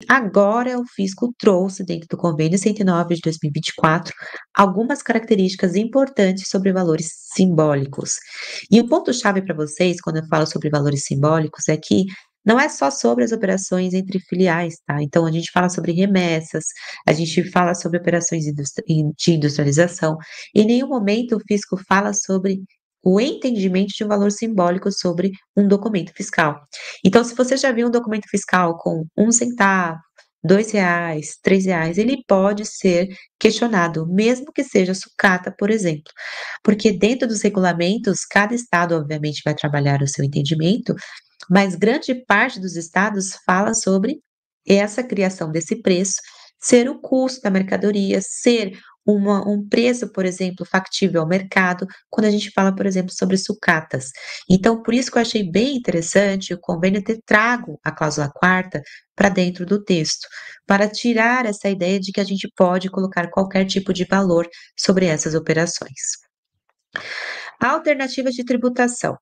Agora, o fisco trouxe, dentro do Convênio 109 de 2024, algumas características importantes sobre valores simbólicos. E o ponto-chave para vocês, quando eu falo sobre valores simbólicos, é que não é só sobre as operações entre filiais, tá? Então, a gente fala sobre remessas, a gente fala sobre operações de industrialização. Em nenhum momento o fisco fala sobre o entendimento de um valor simbólico sobre um documento fiscal. Então, se você já viu um documento fiscal com 1 centavo, R$ 2, R$ 3, ele pode ser questionado, mesmo que seja sucata, por exemplo. Porque dentro dos regulamentos, cada estado, obviamente, vai trabalhar o seu entendimento, mas grande parte dos estados fala sobre essa criação desse preço ser o custo da mercadoria, ser um preço, por exemplo, factível ao mercado, quando a gente fala, por exemplo, sobre sucatas. Então, por isso que eu achei bem interessante o convênio ter trago a cláusula quarta para dentro do texto, para tirar essa ideia de que a gente pode colocar qualquer tipo de valor sobre essas operações. Alternativas de tributação.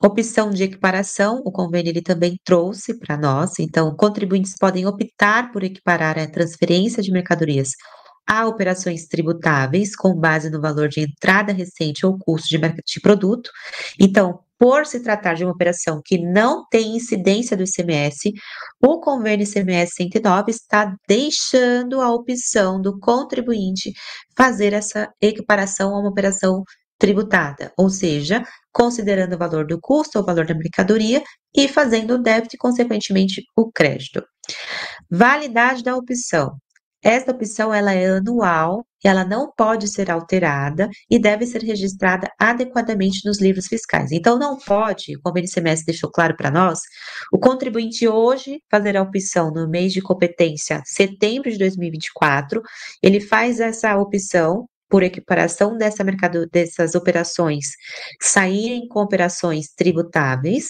Opção de equiparação, o convênio ele também trouxe para nós, então contribuintes podem optar por equiparar a transferência de mercadorias a operações tributáveis com base no valor de entrada recente ou custo de produto. Então, por se tratar de uma operação que não tem incidência do ICMS, o convênio ICMS 109 está deixando a opção do contribuinte fazer essa equiparação a uma operação tributada, ou seja, considerando o valor do custo ou o valor da mercadoria e fazendo o débito e, consequentemente, o crédito. Validade da opção. Esta opção ela é anual, ela não pode ser alterada e deve ser registrada adequadamente nos livros fiscais. Então, não pode, como o ICMS deixou claro para nós, o contribuinte hoje fazer a opção no mês de competência, setembro de 2024, ele faz essa opção por equiparação dessas operações saírem com operações tributáveis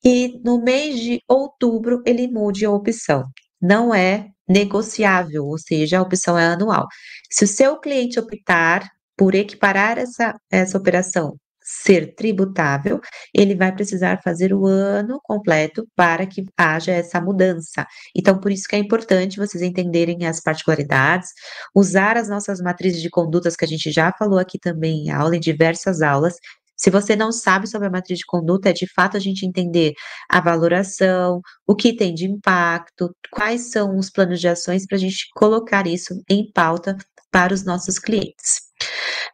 e no mês de outubro ele mude a opção. Não é negociável, ou seja, a opção é anual. Se o seu cliente optar por equiparar essa operação ser tributável, ele vai precisar fazer o ano completo para que haja essa mudança. Então, por isso que é importante vocês entenderem as particularidades, usar as nossas matrizes de condutas que a gente já falou aqui também em aula, em diversas aulas. Se você não sabe sobre a matriz de conduta, é de fato a gente entender a valoração, o que tem de impacto, quais são os planos de ações para a gente colocar isso em pauta para os nossos clientes.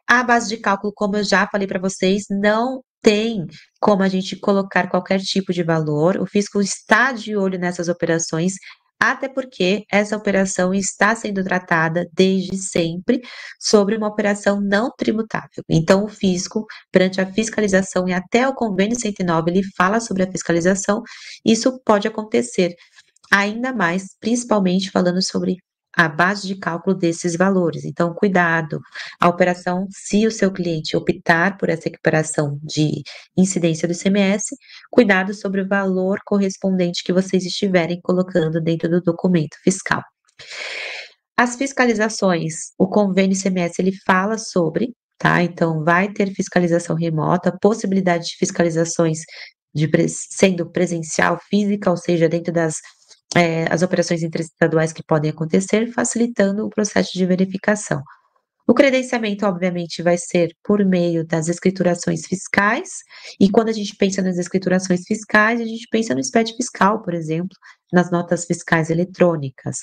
A base de cálculo, como eu já falei para vocês, não tem como a gente colocar qualquer tipo de valor. O fisco está de olho nessas operações, até porque essa operação está sendo tratada desde sempre sobre uma operação não tributável. Então, o fisco, perante a fiscalização e até o convênio 109, ele fala sobre a fiscalização, isso pode acontecer ainda mais, principalmente falando sobre a base de cálculo desses valores. Então, cuidado, a operação, se o seu cliente optar por essa equiparação de incidência do ICMS, cuidado sobre o valor correspondente que vocês estiverem colocando dentro do documento fiscal. As fiscalizações, o convênio ICMS, ele fala sobre, tá? Então, vai ter fiscalização remota, possibilidade de fiscalizações sendo presencial, física, ou seja, dentro as operações interestaduais que podem acontecer, facilitando o processo de verificação. O credenciamento, obviamente, vai ser por meio das escriturações fiscais, e quando a gente pensa nas escriturações fiscais, a gente pensa no SPED fiscal, por exemplo, nas notas fiscais eletrônicas.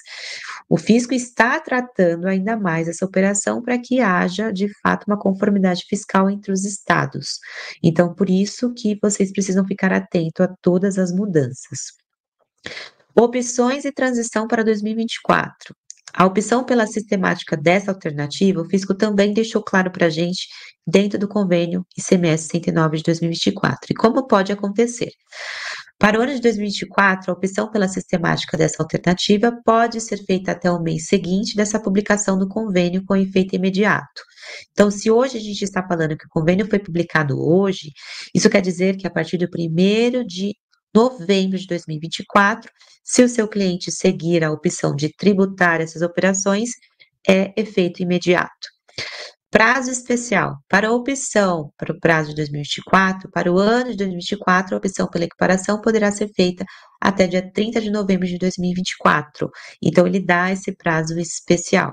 O fisco está tratando ainda mais essa operação para que haja, de fato, uma conformidade fiscal entre os estados. Então, por isso que vocês precisam ficar atento a todas as mudanças. Opções e transição para 2024. A opção pela sistemática dessa alternativa, o fisco também deixou claro para a gente dentro do convênio ICMS 109 de 2024. E como pode acontecer? Para o ano de 2024, a opção pela sistemática dessa alternativa pode ser feita até o mês seguinte dessa publicação do convênio com efeito imediato. Então, se hoje a gente está falando que o convênio foi publicado hoje, isso quer dizer que a partir do 1º de novembro de 2024, se o seu cliente seguir a opção de tributar essas operações, é efeito imediato. Prazo especial. Para a opção para o prazo de 2024, para o ano de 2024, a opção pela equiparação poderá ser feita até dia 30 de novembro de 2024. Então, ele dá esse prazo especial.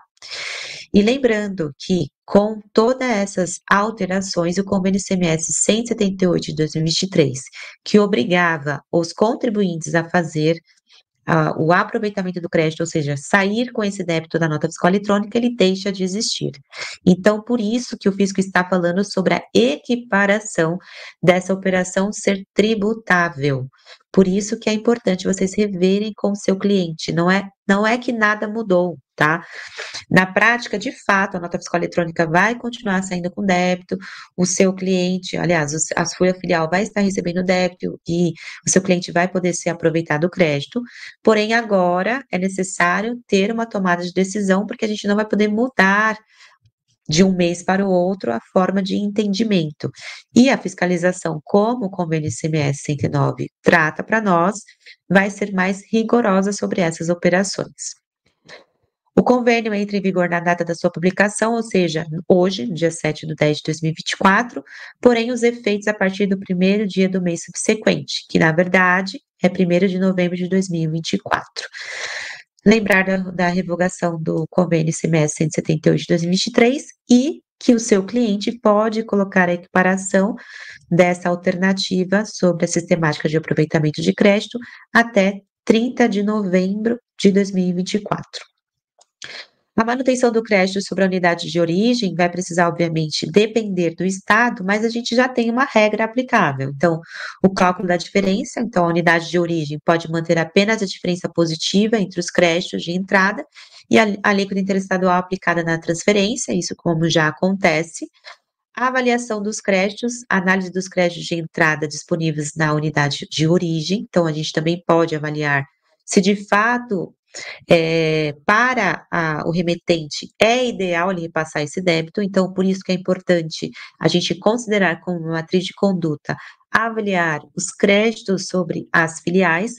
E lembrando que, com todas essas alterações, o convênio ICMS 178 de 2023, que obrigava os contribuintes a fazer o aproveitamento do crédito, ou seja, sair com esse débito da nota fiscal eletrônica, ele deixa de existir. Então, por isso que o fisco está falando sobre a equiparação dessa operação ser tributável. Por isso que é importante vocês reverem com o seu cliente. Não é que nada mudou, tá? Na prática, de fato, a nota fiscal eletrônica vai continuar saindo com débito, o seu cliente, aliás, a sua filial vai estar recebendo débito e o seu cliente vai poder se aproveitar do crédito, porém agora é necessário ter uma tomada de decisão, porque a gente não vai poder mudar de um mês para o outro a forma de entendimento. E a fiscalização, como o convênio ICMS 109 trata para nós, vai ser mais rigorosa sobre essas operações. O convênio entra em vigor na data da sua publicação, ou seja, hoje, dia 7/10 de 2024, porém os efeitos a partir do primeiro dia do mês subsequente, que na verdade é 1º de novembro de 2024. Lembrar da revogação do convênio ICMS 178 de 2023 e que o seu cliente pode colocar a equiparação dessa alternativa sobre a sistemática de aproveitamento de crédito até 30 de novembro de 2024. A manutenção do crédito sobre a unidade de origem vai precisar, obviamente, depender do estado, mas a gente já tem uma regra aplicável. Então, o cálculo da diferença, então a unidade de origem pode manter apenas a diferença positiva entre os créditos de entrada e a alíquota interestadual aplicada na transferência, isso como já acontece. A avaliação dos créditos, análise dos créditos de entrada disponíveis na unidade de origem, então a gente também pode avaliar se de fato para o remetente é ideal ele repassar esse débito, então por isso que é importante a gente considerar como uma matriz de conduta avaliar os créditos sobre as filiais,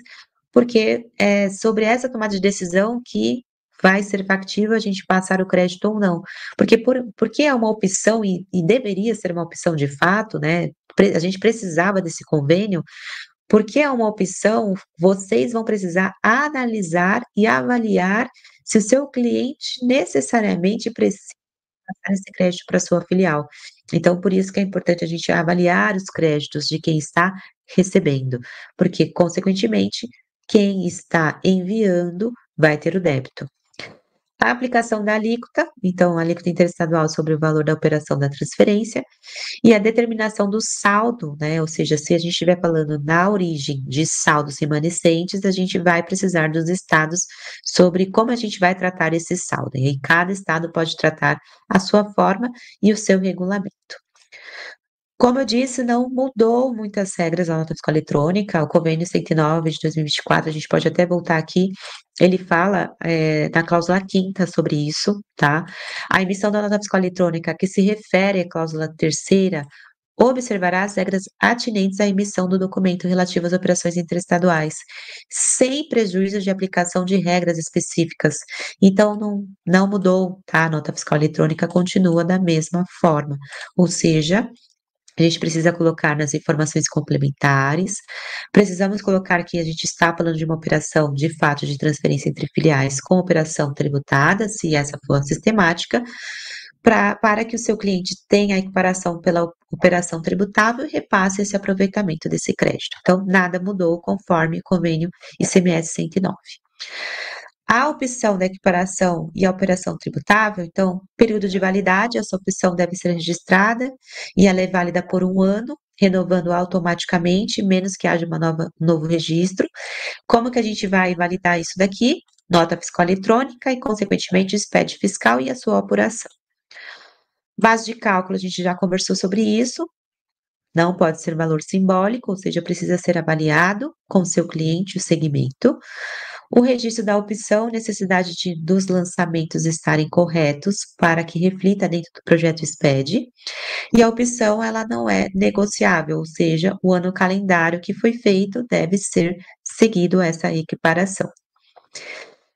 porque é sobre essa tomada de decisão que vai ser factível a gente passar o crédito ou não. Porque é uma opção e deveria ser uma opção de fato, né? A gente precisava desse convênio, porque é uma opção, vocês vão precisar analisar e avaliar se o seu cliente necessariamente precisa passar esse crédito para sua filial. Então, por isso que é importante a gente avaliar os créditos de quem está recebendo, porque, consequentemente, quem está enviando vai ter o débito. A aplicação da alíquota, então, a alíquota interestadual sobre o valor da operação da transferência, e a determinação do saldo, né, ou seja, se a gente estiver falando na origem de saldos remanescentes, a gente vai precisar dos estados sobre como a gente vai tratar esse saldo. E aí cada estado pode tratar a sua forma e o seu regulamento. Como eu disse, não mudou muitas regras da nota fiscal eletrônica, o convênio 109 de 2024, a gente pode até voltar aqui, ele fala, na cláusula 5ª sobre isso, tá. A emissão da nota fiscal eletrônica que se refere à cláusula 3ª observará as regras atinentes à emissão do documento relativo às operações interestaduais, sem prejuízo de aplicação de regras específicas. Então não mudou, tá, a nota fiscal eletrônica continua da mesma forma, ou seja, a gente precisa colocar nas informações complementares, precisamos colocar que a gente está falando de uma operação, de fato, de transferência entre filiais com operação tributada, se essa for a sistemática, para que o seu cliente tenha a equiparação pela operação tributável e repasse esse aproveitamento desse crédito. Então, nada mudou conforme o convênio ICMS 109. A opção da equiparação e a operação tributável, então, período de validade, essa opção deve ser registrada e ela é válida por 1 ano, renovando automaticamente, menos que haja um novo registro. Como que a gente vai validar isso daqui? Nota fiscal eletrônica e, consequentemente, o SPED fiscal e a sua apuração. Base de cálculo, a gente já conversou sobre isso, não pode ser valor simbólico, ou seja, precisa ser avaliado com o seu cliente o segmento. O registro da opção, necessidade dos lançamentos estarem corretos para que reflita dentro do projeto SPED. E a opção, ela não é negociável, ou seja, o ano calendário que foi feito deve ser seguido essa equiparação.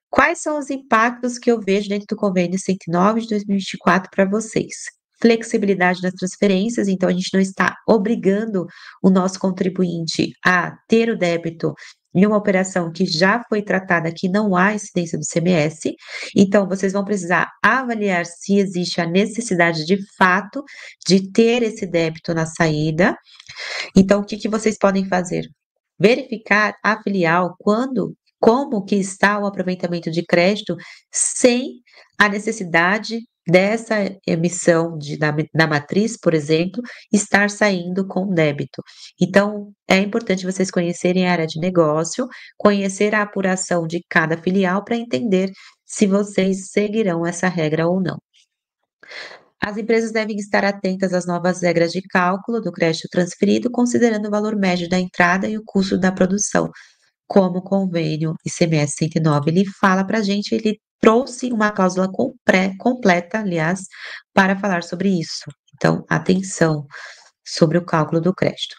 Quais são os impactos que eu vejo dentro do convênio 109 de 2024 para vocês? flexibilidade nas transferências, então a gente não está obrigando o nosso contribuinte a ter o débito em uma operação que já foi tratada, que não há incidência do ICMS, então vocês vão precisar avaliar se existe a necessidade de fato de ter esse débito na saída. Então o que vocês podem fazer? Verificar a filial como que está o aproveitamento de crédito sem a necessidade dessa emissão da matriz, por exemplo, estar saindo com débito. Então, é importante vocês conhecerem a área de negócio, conhecer a apuração de cada filial para entender se vocês seguirão essa regra ou não. As empresas devem estar atentas às novas regras de cálculo do crédito transferido, considerando o valor médio da entrada e o custo da produção, como o convênio ICMS 109 ele fala para a gente, ele trouxe uma cláusula completa, aliás, para falar sobre isso. Então, atenção sobre o cálculo do crédito.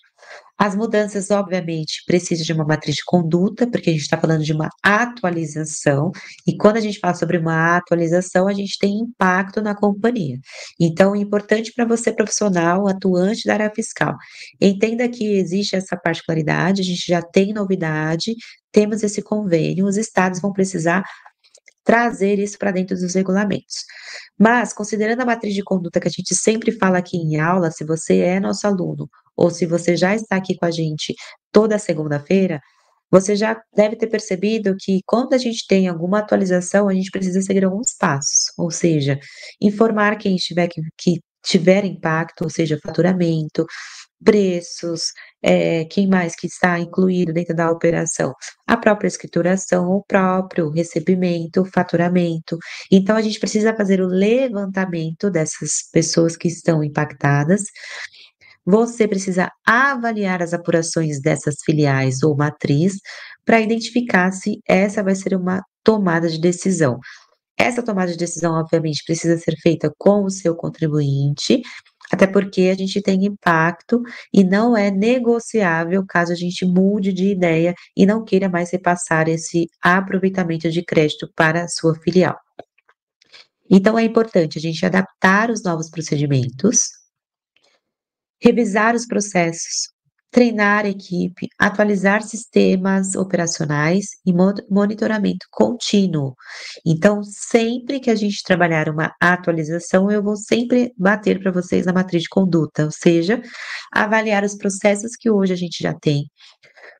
As mudanças, obviamente, precisam de uma matriz de conduta, porque a gente está falando de uma atualização, e quando a gente fala sobre uma atualização, a gente tem impacto na companhia. Então, é importante para você, profissional, atuante da área fiscal, entenda que existe essa particularidade, a gente já tem novidade, temos esse convênio, os estados vão precisar trazer isso para dentro dos regulamentos. Mas, considerando a matriz de conduta que a gente sempre fala aqui em aula, se você é nosso aluno ou se você já está aqui com a gente toda segunda-feira, você já deve ter percebido que quando a gente tem alguma atualização, a gente precisa seguir alguns passos, ou seja, informar quem estiver que tiver impacto, ou seja, faturamento, preços, quem mais que está incluído dentro da operação? A própria escrituração, o próprio recebimento, o faturamento. Então a gente precisa fazer o levantamento dessas pessoas que estão impactadas. Você precisa avaliar as apurações dessas filiais ou matriz para identificar se essa vai ser uma tomada de decisão. Essa tomada de decisão, obviamente, precisa ser feita com o seu contribuinte, até porque a gente tem impacto e não é negociável caso a gente mude de ideia e não queira mais repassar esse aproveitamento de crédito para a sua filial. Então, é importante a gente adaptar os novos procedimentos, revisar os processos, treinar a equipe, atualizar sistemas operacionais e monitoramento contínuo. Então, sempre que a gente trabalhar uma atualização, eu vou sempre bater para vocês na matriz de conduta, ou seja, avaliar os processos que hoje a gente já tem,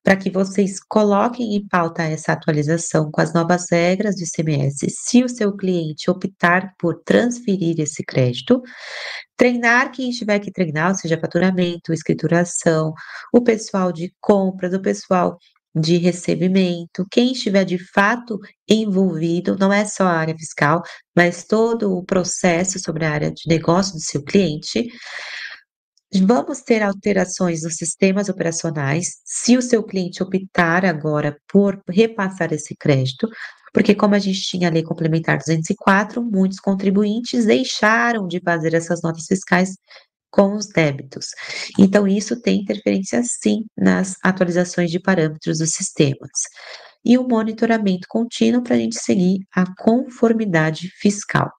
para que vocês coloquem em pauta essa atualização com as novas regras do ICMS, se o seu cliente optar por transferir esse crédito, treinar quem tiver que treinar, ou seja, faturamento, escrituração, o pessoal de compras, o pessoal de recebimento, quem estiver de fato envolvido, não é só a área fiscal, mas todo o processo sobre a área de negócio do seu cliente. Vamos ter alterações nos sistemas operacionais, se o seu cliente optar agora por repassar esse crédito, porque como a gente tinha a Lei Complementar 204, muitos contribuintes deixaram de fazer essas notas fiscais com os débitos. Então isso tem interferência sim nas atualizações de parâmetros dos sistemas. E o monitoramento contínuo para a gente seguir a conformidade fiscal.